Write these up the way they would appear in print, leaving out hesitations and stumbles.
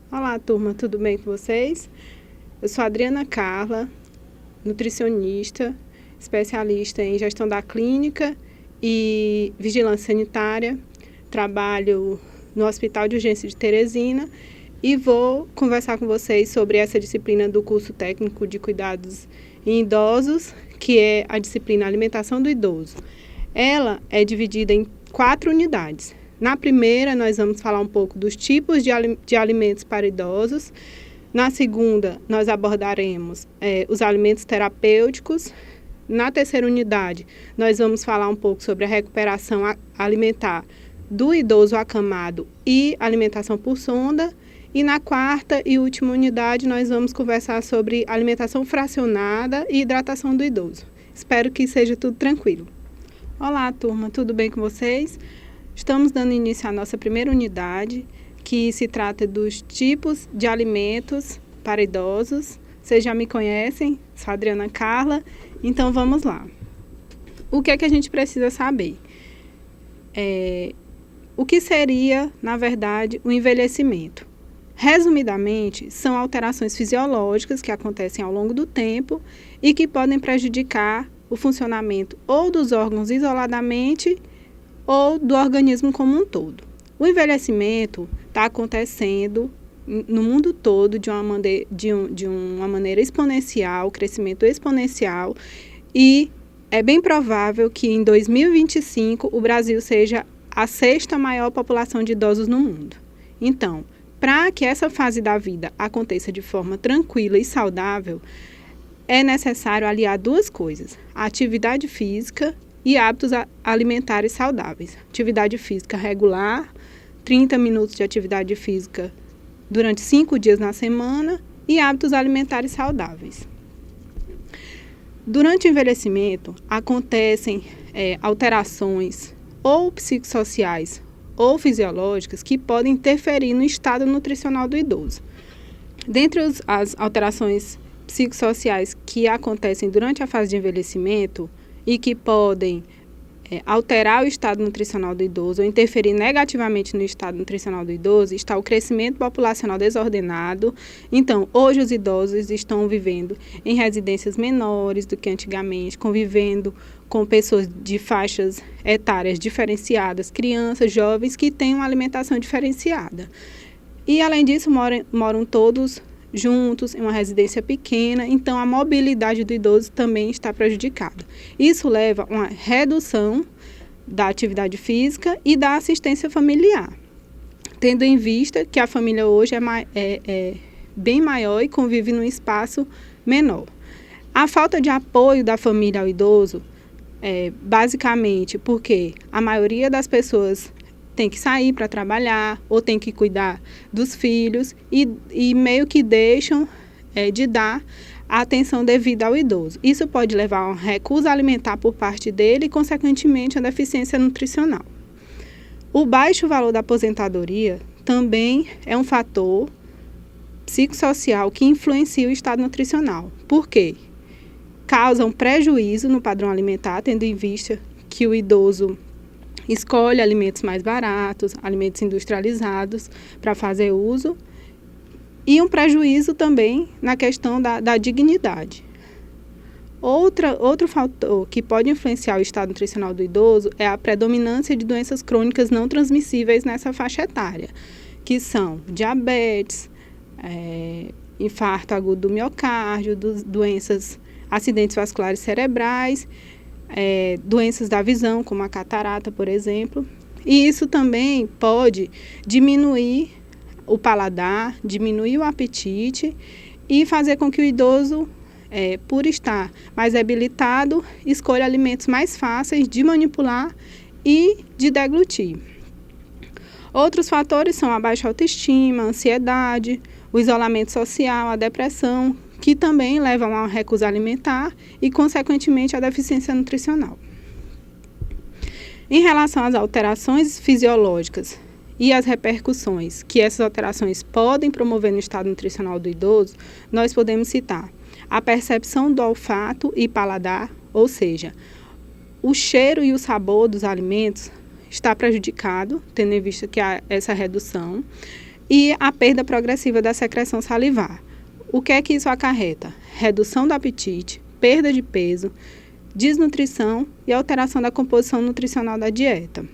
Olá, turma, tudo bem com vocês? Eu sou a Adriana Carla, nutricionista, especialista em gestão da clínica e vigilância sanitária. Trabalho no Hospital de Urgência de Teresina e vou conversar com vocês sobre essa disciplina do curso técnico de cuidados em idosos, que é a disciplina Alimentação do Idoso. Ela é dividida em 4 unidades. Na primeira, nós vamos falar um pouco dos tipos de alimentos para idosos. Na segunda, nós abordaremos os alimentos terapêuticos. Na terceira unidade, nós vamos falar um pouco sobre a recuperação alimentar do idoso acamado e alimentação por sonda. E na quarta e última unidade, nós vamos conversar sobre alimentação fracionada e hidratação do idoso. Espero que seja tudo tranquilo. Olá, turma, tudo bem com vocês? Estamos dando início à nossa primeira unidade, que se trata dos tipos de alimentos para idosos. Vocês já me conhecem, sou a Adriana Carla, então vamos lá. O que é que a gente precisa saber? O que seria, na verdade, o envelhecimento? Resumidamente, são alterações fisiológicas que acontecem ao longo do tempo e que podem prejudicar o funcionamento ou dos órgãos isoladamente ou do organismo como um todo. O envelhecimento está acontecendo no mundo todo de uma maneira exponencial, crescimento exponencial, e é bem provável que em 2025 o Brasil seja a 6ª maior população de idosos no mundo. Então, para que essa fase da vida aconteça de forma tranquila e saudável, é necessário aliar 2 coisas: a atividade física e hábitos alimentares saudáveis. Atividade física regular, 30 minutos de atividade física durante 5 dias na semana, e hábitos alimentares saudáveis. Durante o envelhecimento, acontecem alterações ou psicossociais ou fisiológicas que podem interferir no estado nutricional do idoso. Dentre as alterações psicossociais que acontecem durante a fase de envelhecimento e que podem alterar o estado nutricional do idoso ou interferir negativamente no estado nutricional do idoso, está o crescimento populacional desordenado. Então, hoje os idosos estão vivendo em residências menores do que antigamente, convivendo com pessoas de faixas etárias diferenciadas, crianças, jovens que têm uma alimentação diferenciada. E, além disso, moram todos juntos em uma residência pequena, então a mobilidade do idoso também está prejudicada. Isso leva a uma redução da atividade física e da assistência familiar, tendo em vista que a família hoje é bem maior e convive num espaço menor. A falta de apoio da família ao idoso basicamente porque a maioria das pessoas tem que sair para trabalhar ou tem que cuidar dos filhos e meio que deixam de dar a atenção devida ao idoso. Isso pode levar a uma recusa alimentar por parte dele e, consequentemente, a deficiência nutricional. O baixo valor da aposentadoria também é um fator psicossocial que influencia o estado nutricional. Por quê? Causa um prejuízo no padrão alimentar, tendo em vista que o idoso escolhe alimentos mais baratos, alimentos industrializados para fazer uso, e um prejuízo também na questão da dignidade. Outro fator que pode influenciar o estado nutricional do idoso é a predominância de doenças crônicas não transmissíveis nessa faixa etária, que são diabetes, infarto agudo do miocárdio, acidentes vasculares cerebrais, doenças da visão, como a catarata, por exemplo. E isso também pode diminuir o paladar, diminuir o apetite e fazer com que o idoso, por estar mais debilitado, escolha alimentos mais fáceis de manipular e de deglutir. Outros fatores são a baixa autoestima, a ansiedade, o isolamento social, a depressão, que também levam a uma recusa alimentar e, consequentemente, a deficiência nutricional. Em relação às alterações fisiológicas e as repercussões que essas alterações podem promover no estado nutricional do idoso, nós podemos citar a percepção do olfato e paladar, ou seja, o cheiro e o sabor dos alimentos está prejudicado, tendo em vista que há essa redução. e a perda progressiva da secreção salivar. O que é que isso acarreta? Redução do apetite, perda de peso, desnutrição e alteração da composição nutricional da dieta.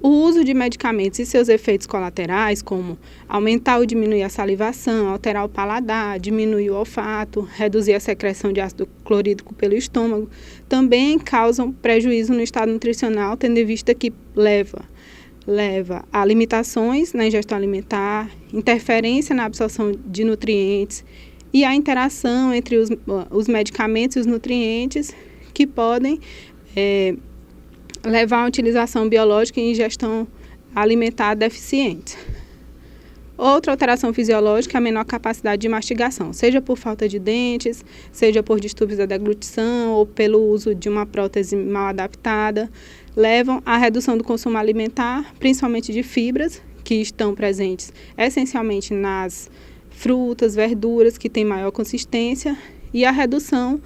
O uso de medicamentos e seus efeitos colaterais, como aumentar ou diminuir a salivação, alterar o paladar, diminuir o olfato, reduzir a secreção de ácido clorídrico pelo estômago, também causam prejuízo no estado nutricional, tendo em vista que leva a limitações na ingestão alimentar, interferência na absorção de nutrientes e a interação entre os medicamentos e os nutrientes que podem levar a utilização biológica e ingestão alimentar deficientes. Outra alteração fisiológica é a menor capacidade de mastigação, seja por falta de dentes, seja por distúrbios da deglutição ou pelo uso de uma prótese mal adaptada, levam à redução do consumo alimentar, principalmente de fibras, que estão presentes essencialmente nas frutas, verduras, que têm maior consistência, e a redução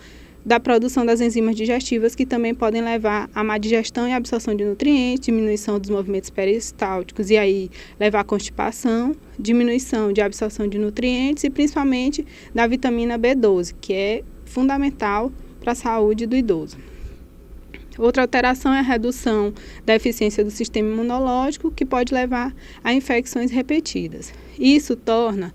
da produção das enzimas digestivas, que também podem levar a má digestão e absorção de nutrientes, diminuição dos movimentos peristálticos e aí levar à constipação, diminuição de absorção de nutrientes e principalmente da vitamina B12, que é fundamental para a saúde do idoso. Outra alteração é a redução da eficiência do sistema imunológico, que pode levar a infecções repetidas. Isso torna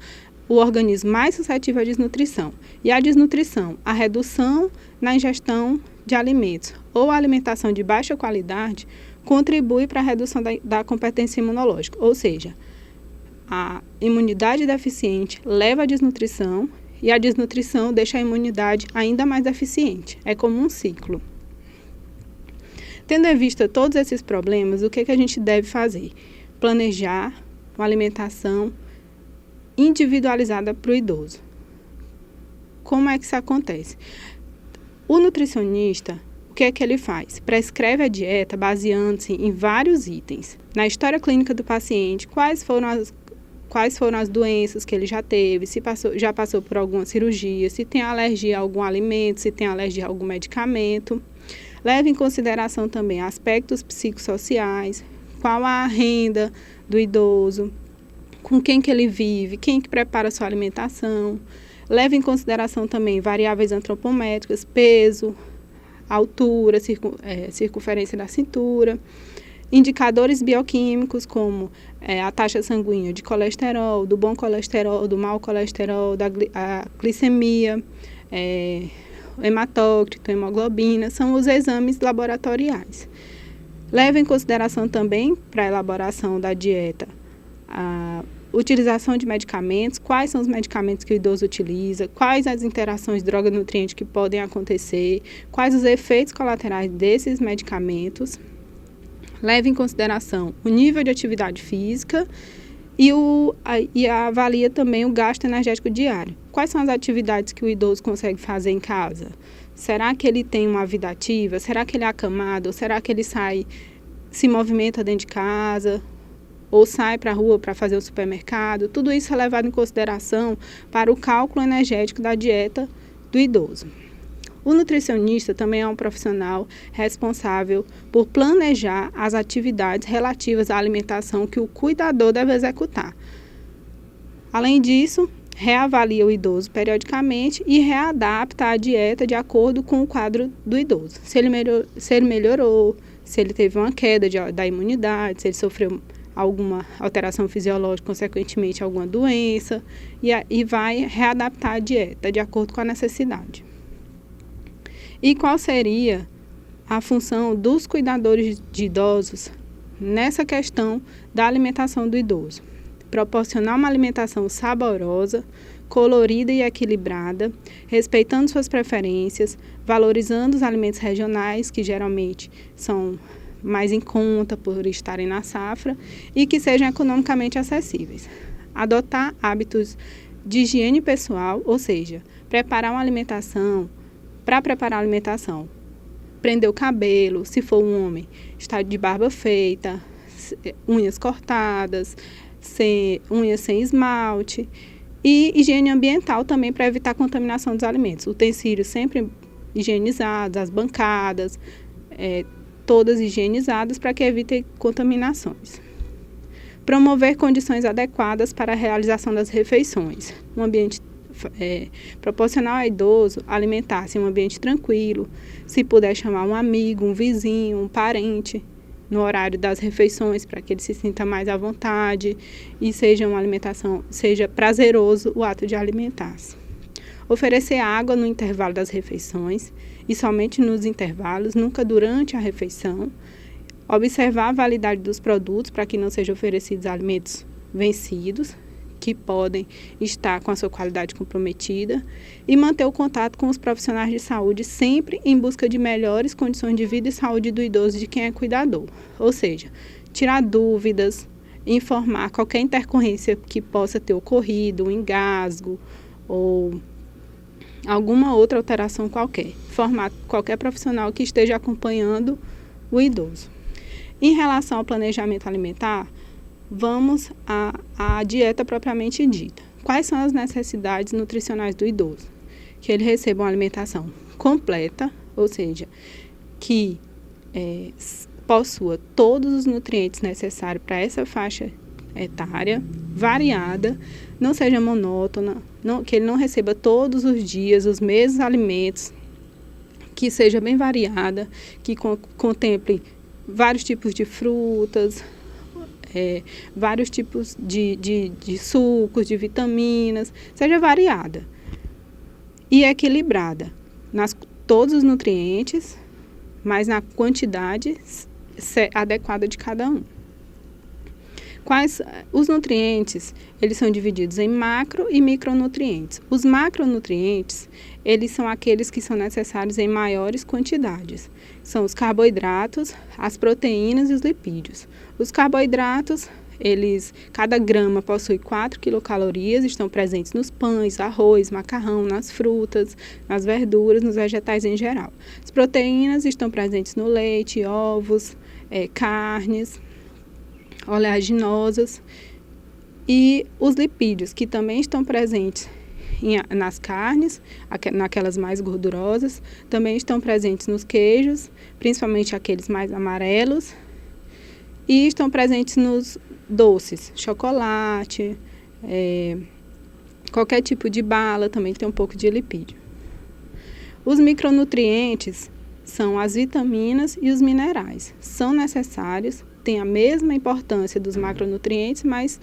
o organismo mais suscetível à desnutrição. E a desnutrição, a redução na ingestão de alimentos ou a alimentação de baixa qualidade, contribui para a redução da competência imunológica. Ou seja, a imunidade deficiente leva à desnutrição e a desnutrição deixa a imunidade ainda mais deficiente. É como um ciclo. Tendo em vista todos esses problemas, o que a gente deve fazer? Planejar uma alimentação individualizada para o idoso. Como é que isso acontece? O nutricionista, o que é que ele faz? Prescreve a dieta baseando-se em vários itens. Na história clínica do paciente, quais foram as doenças que ele já teve, se já passou por alguma cirurgia, se tem alergia a algum alimento, se tem alergia a algum medicamento. Leva em consideração também aspectos psicossociais, qual a renda do idoso, com quem que ele vive, quem que prepara a sua alimentação. Leva em consideração também variáveis antropométricas, peso, altura, circunferência da cintura, indicadores bioquímicos como a taxa sanguínea de colesterol, do bom colesterol, do mau colesterol, a glicemia, hematócrito, hemoglobina, são os exames laboratoriais. Leva em consideração também, para a elaboração da dieta, a utilização de medicamentos, quais são os medicamentos que o idoso utiliza, quais as interações droga-nutriente que podem acontecer, quais os efeitos colaterais desses medicamentos. Leva em consideração o nível de atividade física e avalia também o gasto energético diário. Quais são as atividades que o idoso consegue fazer em casa? Será que ele tem uma vida ativa? Será que ele é acamado? Ou será que ele se movimenta dentro de casa? Ou sai para a rua para fazer o supermercado? Tudo isso é levado em consideração para o cálculo energético da dieta do idoso. O nutricionista também é um profissional responsável por planejar as atividades relativas à alimentação que o cuidador deve executar. Além disso, reavalia o idoso periodicamente e readapta a dieta de acordo com o quadro do idoso. Se ele melhorou, se ele teve uma queda da imunidade, se ele sofreu alguma alteração fisiológica, consequentemente alguma doença, e vai readaptar a dieta de acordo com a necessidade. E qual seria a função dos cuidadores de idosos nessa questão da alimentação do idoso? Proporcionar uma alimentação saborosa, colorida e equilibrada, respeitando suas preferências, valorizando os alimentos regionais, que geralmente são mais em conta por estarem na safra e que sejam economicamente acessíveis. Adotar hábitos de higiene pessoal, ou seja, preparar uma alimentação. Para preparar a alimentação, prender o cabelo, se for um homem, estar de barba feita, unhas cortadas, unhas sem esmalte e higiene ambiental também para evitar a contaminação dos alimentos. Utensílios sempre higienizados, as bancadas, todas higienizadas para que evitem contaminações. Promover condições adequadas para a realização das refeições. Um ambiente proporcionar ao idoso alimentar-se em um ambiente tranquilo, se puder chamar um amigo, um vizinho, um parente, no horário das refeições, para que ele se sinta mais à vontade e seja prazeroso o ato de alimentar-se. Oferecer água no intervalo das refeições e somente nos intervalos, nunca durante a refeição. Observar a validade dos produtos para que não sejam oferecidos alimentos vencidos, que podem estar com a sua qualidade comprometida, e manter o contato com os profissionais de saúde sempre em busca de melhores condições de vida e saúde do idoso de quem é cuidador. Ou seja, tirar dúvidas, informar qualquer intercorrência que possa ter ocorrido, um engasgo ou alguma outra alteração qualquer. Formar qualquer profissional que esteja acompanhando o idoso. Em relação ao planejamento alimentar, vamos à dieta propriamente dita. Quais são as necessidades nutricionais do idoso? Que ele receba uma alimentação completa, ou seja, que possua todos os nutrientes necessários para essa faixa etária, variada, não seja monótona, que ele não receba todos os dias os mesmos alimentos, que seja bem variada, que contemple vários tipos de frutas, vários tipos de sucos, de vitaminas, seja variada e equilibrada todos os nutrientes, mas na quantidade adequada de cada um. Os nutrientes, eles são divididos em macro e micronutrientes. Os macronutrientes, eles são aqueles que são necessários em maiores quantidades. São os carboidratos, as proteínas e os lipídios. Os carboidratos, cada grama possui 4 quilocalorias, estão presentes nos pães, arroz, macarrão, nas frutas, nas verduras, nos vegetais em geral. As proteínas estão presentes no leite, ovos, carnes, oleaginosas, e os lipídios, que também estão presentes nas carnes, naquelas mais gordurosas, também estão presentes nos queijos, principalmente aqueles mais amarelos, e estão presentes nos doces, chocolate, qualquer tipo de bala também tem um pouco de lipídio. Os micronutrientes são as vitaminas e os minerais. São necessários, têm a mesma importância dos macronutrientes, mas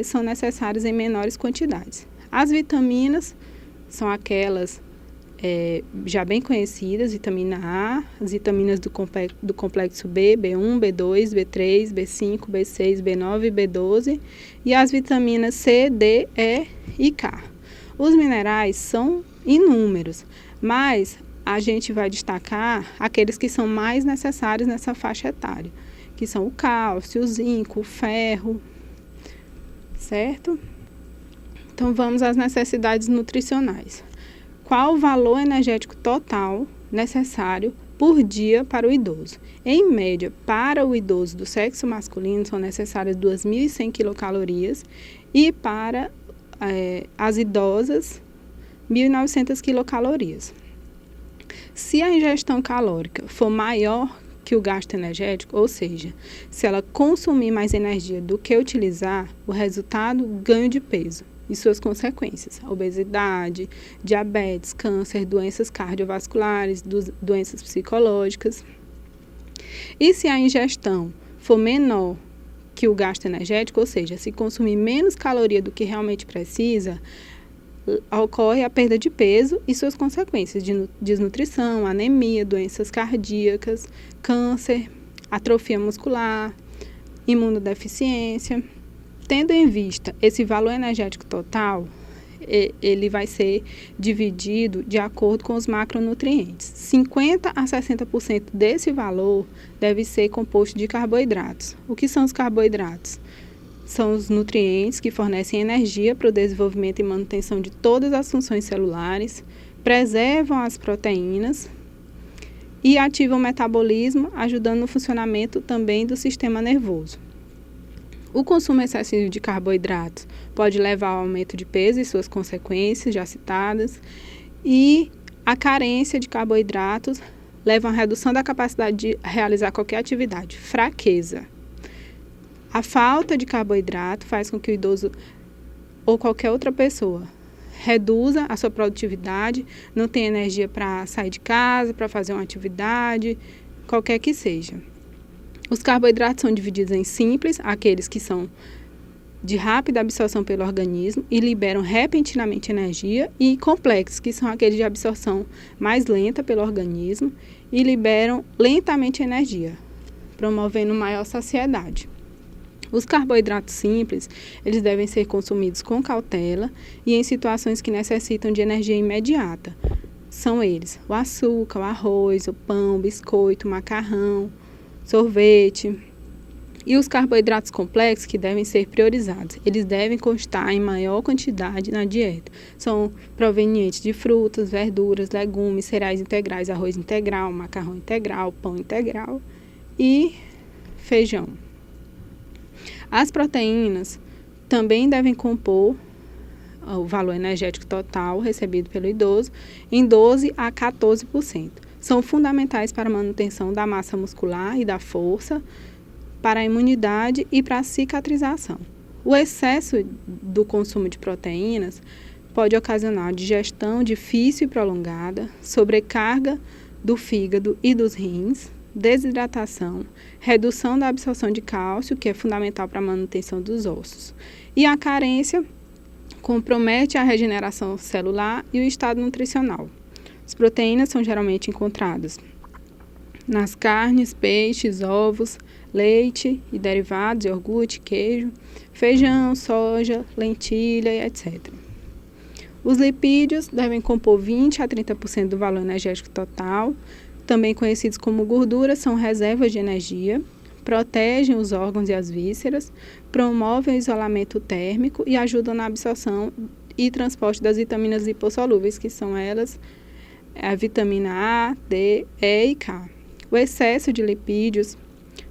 são necessários em menores quantidades. As vitaminas são aquelas já bem conhecidas, vitamina A, as vitaminas do complexo B, B1, B2, B3, B5, B6, B9 e B12, e as vitaminas C, D, E e K. Os minerais são inúmeros, mas a gente vai destacar aqueles que são mais necessários nessa faixa etária, que são o cálcio, o zinco, o ferro, certo? Então, vamos às necessidades nutricionais. Qual o valor energético total necessário por dia para o idoso? Em média, para o idoso do sexo masculino, são necessárias 2.100 quilocalorias e para as idosas, 1.900 quilocalorias. Se a ingestão calórica for maior que o gasto energético, ou seja, se ela consumir mais energia do que utilizar, o resultado, ganho de peso e suas consequências: obesidade, diabetes, câncer, doenças cardiovasculares, doenças psicológicas. E se a ingestão for menor que o gasto energético, ou seja, se consumir menos caloria do que realmente precisa, ocorre a perda de peso e suas consequências de desnutrição, anemia, doenças cardíacas, câncer, atrofia muscular, imunodeficiência. Tendo em vista esse valor energético total, ele vai ser dividido de acordo com os macronutrientes. 50% a 60% desse valor deve ser composto de carboidratos. O que são os carboidratos? São os nutrientes que fornecem energia para o desenvolvimento e manutenção de todas as funções celulares, preservam as proteínas e ativam o metabolismo, ajudando no funcionamento também do sistema nervoso. O consumo excessivo de carboidratos pode levar ao aumento de peso e suas consequências já citadas, e a carência de carboidratos leva a uma redução da capacidade de realizar qualquer atividade, fraqueza. A falta de carboidrato faz com que o idoso ou qualquer outra pessoa reduza a sua produtividade, não tenha energia para sair de casa, para fazer uma atividade, qualquer que seja. Os carboidratos são divididos em simples, aqueles que são de rápida absorção pelo organismo e liberam repentinamente energia, e complexos, que são aqueles de absorção mais lenta pelo organismo e liberam lentamente energia, promovendo maior saciedade. Os carboidratos simples, eles devem ser consumidos com cautela e em situações que necessitam de energia imediata. São eles o açúcar, o arroz, o pão, o biscoito, o macarrão, sorvete. E os carboidratos complexos, que devem ser priorizados. Eles devem constar em maior quantidade na dieta. São provenientes de frutas, verduras, legumes, cereais integrais, arroz integral, macarrão integral, pão integral e feijão. As proteínas também devem compor o valor energético total recebido pelo idoso em 12 a 14%. São fundamentais para a manutenção da massa muscular e da força, para a imunidade e para a cicatrização. O excesso do consumo de proteínas pode ocasionar digestão difícil e prolongada, sobrecarga do fígado e dos rins, desidratação, redução da absorção de cálcio, que é fundamental para a manutenção dos ossos. E a carência compromete a regeneração celular e o estado nutricional. As proteínas são geralmente encontradas nas carnes, peixes, ovos, leite e derivados, iogurte, queijo, feijão, soja, lentilha e etc. Os lipídios devem compor 20 a 30% do valor energético total, também conhecidos como gorduras, são reservas de energia, protegem os órgãos e as vísceras, promovem o isolamento térmico e ajudam na absorção e transporte das vitaminas lipossolúveis, que são elas a vitamina A, D, E e K. O excesso de lipídios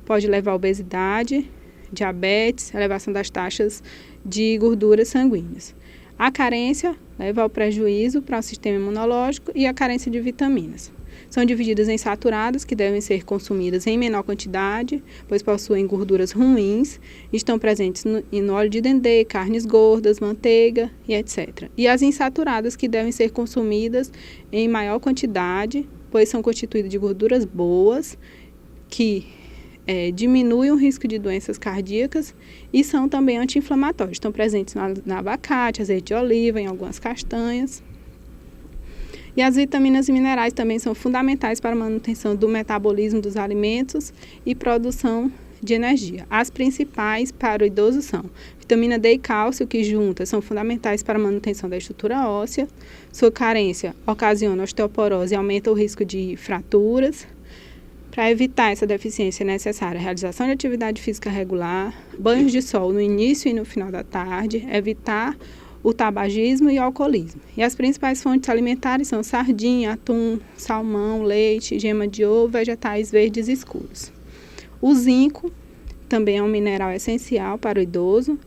pode levar à obesidade, diabetes, elevação das taxas de gorduras sanguíneas. A carência leva ao prejuízo para o sistema imunológico e a carência de vitaminas. São divididas em saturadas, que devem ser consumidas em menor quantidade, pois possuem gorduras ruins, estão presentes no óleo de dendê, carnes gordas, manteiga e etc. E as insaturadas, que devem ser consumidas em maior quantidade, pois são constituídas de gorduras boas, que diminuem o risco de doenças cardíacas e são também anti-inflamatórios. Estão presentes no abacate, azeite de oliva, em algumas castanhas. E as vitaminas e minerais também são fundamentais para a manutenção do metabolismo dos alimentos e produção de energia. As principais para o idoso são vitamina D e cálcio, que juntas são fundamentais para a manutenção da estrutura óssea. Sua carência ocasiona osteoporose e aumenta o risco de fraturas. Para evitar essa deficiência, é necessária a realização de atividade física regular, banhos de sol no início e no final da tarde, evitar o tabagismo e o alcoolismo. E as principais fontes alimentares são sardinha, atum, salmão, leite, gema de ovo, vegetais verdes escuros. O zinco também é um mineral essencial para o idoso,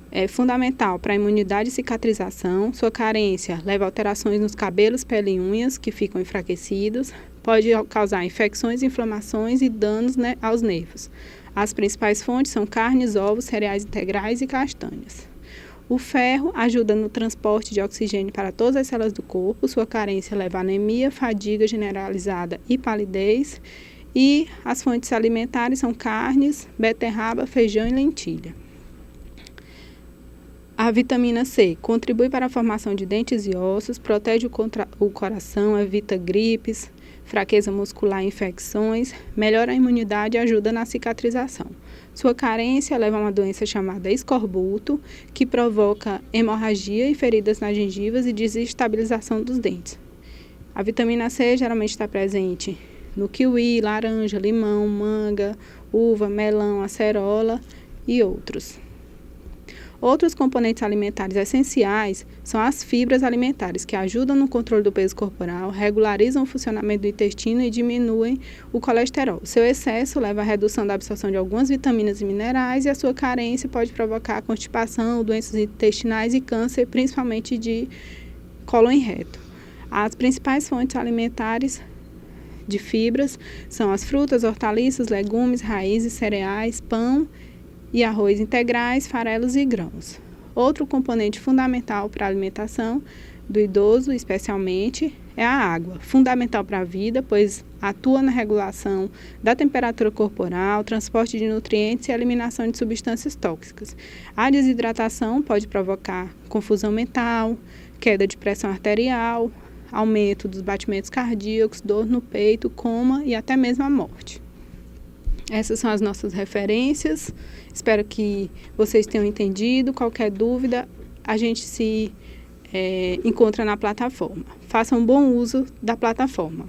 é fundamental para a imunidade e cicatrização. Sua carência leva a alterações nos cabelos, pele e unhas, que ficam enfraquecidos, pode causar infecções, inflamações e danos aos nervos. As principais fontes são carnes, ovos, cereais integrais e castanhas. O ferro ajuda no transporte de oxigênio para todas as células do corpo. Sua carência leva a anemia, fadiga generalizada e palidez. E as fontes alimentares são carnes, beterraba, feijão e lentilha. A vitamina C contribui para a formação de dentes e ossos, protege o coração, evita gripes, fraqueza muscular e infecções, melhora a imunidade e ajuda na cicatrização. Sua carência leva a uma doença chamada escorbuto, que provoca hemorragia e feridas nas gengivas e desestabilização dos dentes. A vitamina C geralmente está presente no kiwi, laranja, limão, manga, uva, melão, acerola e outros. Outros componentes alimentares essenciais são as fibras alimentares, que ajudam no controle do peso corporal, regularizam o funcionamento do intestino e diminuem o colesterol. Seu excesso leva à redução da absorção de algumas vitaminas e minerais, e a sua carência pode provocar constipação, doenças intestinais e câncer, principalmente de cólon reto. As principais fontes alimentares de fibras são as frutas, hortaliças, legumes, raízes, cereais, pão e arroz integrais, farelos e grãos. Outro componente fundamental para a alimentação do idoso, especialmente, é a água, fundamental para a vida, pois atua na regulação da temperatura corporal, transporte de nutrientes e eliminação de substâncias tóxicas. A desidratação pode provocar confusão mental, queda de pressão arterial, aumento dos batimentos cardíacos, dor no peito, coma e até mesmo a morte. Essas são as nossas referências. Espero que vocês tenham entendido. Qualquer dúvida, a gente se encontra na plataforma. Façam bom uso da plataforma.